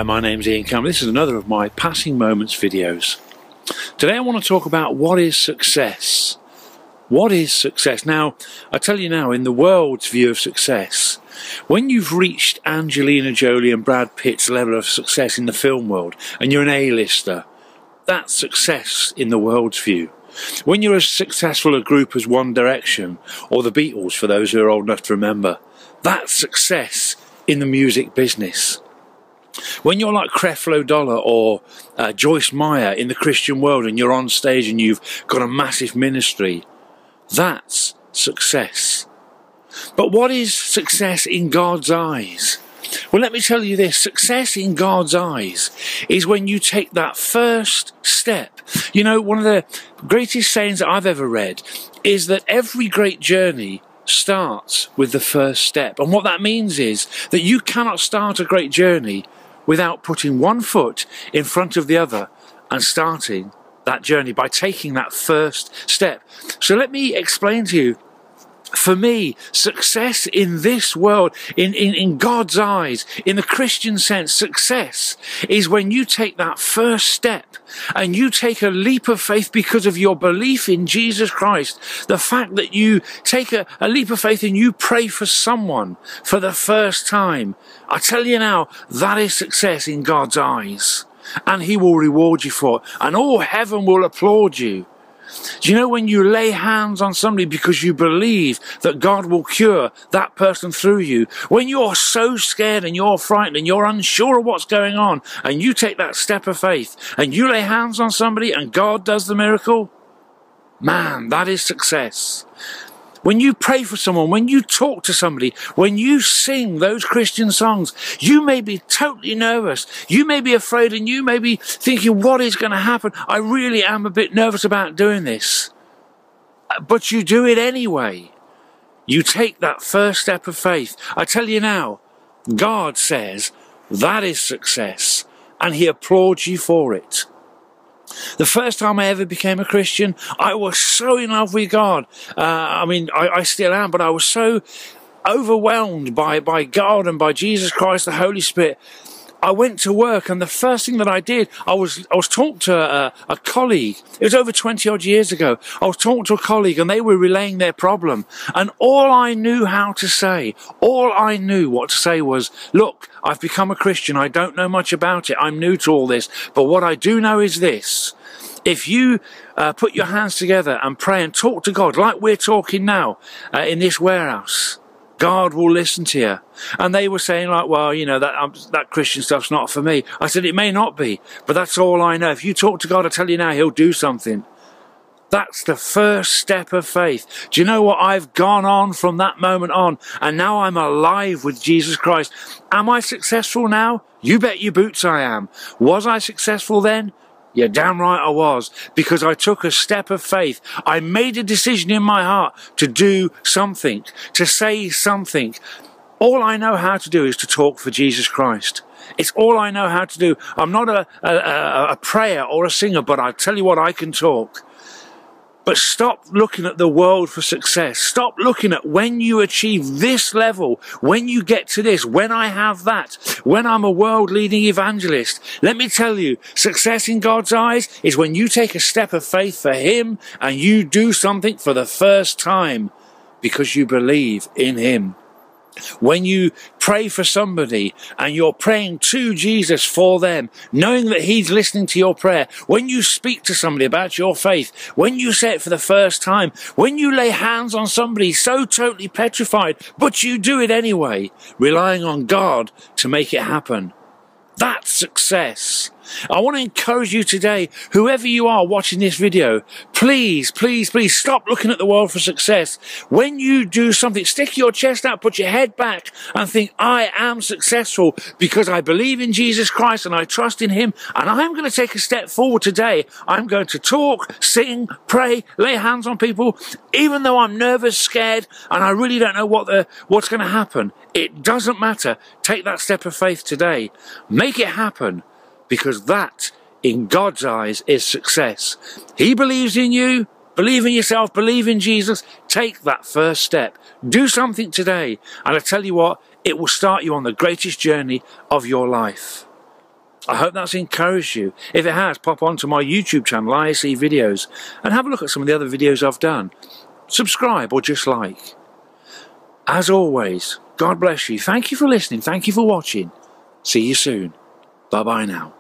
Hi, my name's Ian Campbell. This is another of my Passing Moments videos. Today I want to talk about what is success. What is success? Now, I tell you now, in the world's view of success, when you've reached Angelina Jolie and Brad Pitt's level of success in the film world, and you're an A-lister, that's success in the world's view. When you're as successful a group as One Direction, or the Beatles for those who are old enough to remember, that's success in the music business. When you're like Creflo Dollar or Joyce Meyer in the Christian world and you're on stage and you've got a massive ministry, that's success. But what is success in God's eyes? Well, let me tell you this. Success in God's eyes is when you take that first step. You know, one of the greatest sayings that I've ever read is that every great journey starts with the first step. And what that means is that you cannot start a great journey without putting one foot in front of the other and starting that journey by taking that first step. So let me explain to you. For me, success in this world, in God's eyes, in the Christian sense, success is when you take that first step and you take a leap of faith because of your belief in Jesus Christ. The fact that you take a leap of faith and you pray for someone for the first time. I tell you now, that is success in God's eyes. And He will reward you for it. And all heaven will applaud you. Do you know when you lay hands on somebody because you believe that God will cure that person through you, when you're so scared and you're frightened and you're unsure of what's going on, and you take that step of faith and you lay hands on somebody and God does the miracle, man, that is success. When you pray for someone, when you talk to somebody, when you sing those Christian songs, you may be totally nervous. You may be afraid and you may be thinking, what is going to happen? I really am a bit nervous about doing this. But you do it anyway. You take that first step of faith. I tell you now, God says that is success and He applauds you for it. The first time I ever became a Christian, I was so in love with God. I still am, but I was so overwhelmed by God and by Jesus Christ, the Holy Spirit. I went to work, and the first thing that I did, I was talking to a colleague. It was over 20 odd years ago. I was talking to a colleague, and they were relaying their problem. And all I knew what to say was, look, I've become a Christian. I don't know much about it. I'm new to all this. But what I do know is this. If you put your hands together and pray and talk to God, like we're talking now in this warehouse, God will listen to you. And they were saying like, well, you know, that Christian stuff's not for me. I said, it may not be, but that's all I know. If you talk to God, I tell you now, He'll do something. That's the first step of faith. Do you know what? I've gone on from that moment on, and now I'm alive with Jesus Christ. Am I successful now? You bet your boots I am. Was I successful then? Yeah, damn right I was, because I took a step of faith. I made a decision in my heart to do something, to say something. All I know how to do is to talk for Jesus Christ. It's all I know how to do. I'm not a prayer or a singer, but I tell you what, I can talk. But stop looking at the world for success. Stop looking at when you achieve this level, when you get to this, when I have that, when I'm a world-leading evangelist. Let me tell you, success in God's eyes is when you take a step of faith for Him and you do something for the first time because you believe in Him. When you pray for somebody and you're praying to Jesus for them, knowing that He's listening to your prayer, when you speak to somebody about your faith, when you say it for the first time, when you lay hands on somebody so totally petrified, but you do it anyway, relying on God to make it happen. That's success. I want to encourage you today, whoever you are watching this video, please, please, please stop looking at the world for success. When you do something, stick your chest out, put your head back and think, I am successful because I believe in Jesus Christ and I trust in Him, and I'm going to take a step forward today. I'm going to talk, sing, pray, lay hands on people, even though I'm nervous, scared, and I really don't know what's going to happen. It doesn't matter. Take that step of faith today. Make it happen. Because that, in God's eyes, is success. He believes in you. Believe in yourself. Believe in Jesus. Take that first step. Do something today. And I tell you what, it will start you on the greatest journey of your life. I hope that's encouraged you. If it has, pop onto my YouTube channel, ISE Videos, and have a look at some of the other videos I've done. Subscribe or just like. As always, God bless you. Thank you for listening. Thank you for watching. See you soon. Bye-bye now.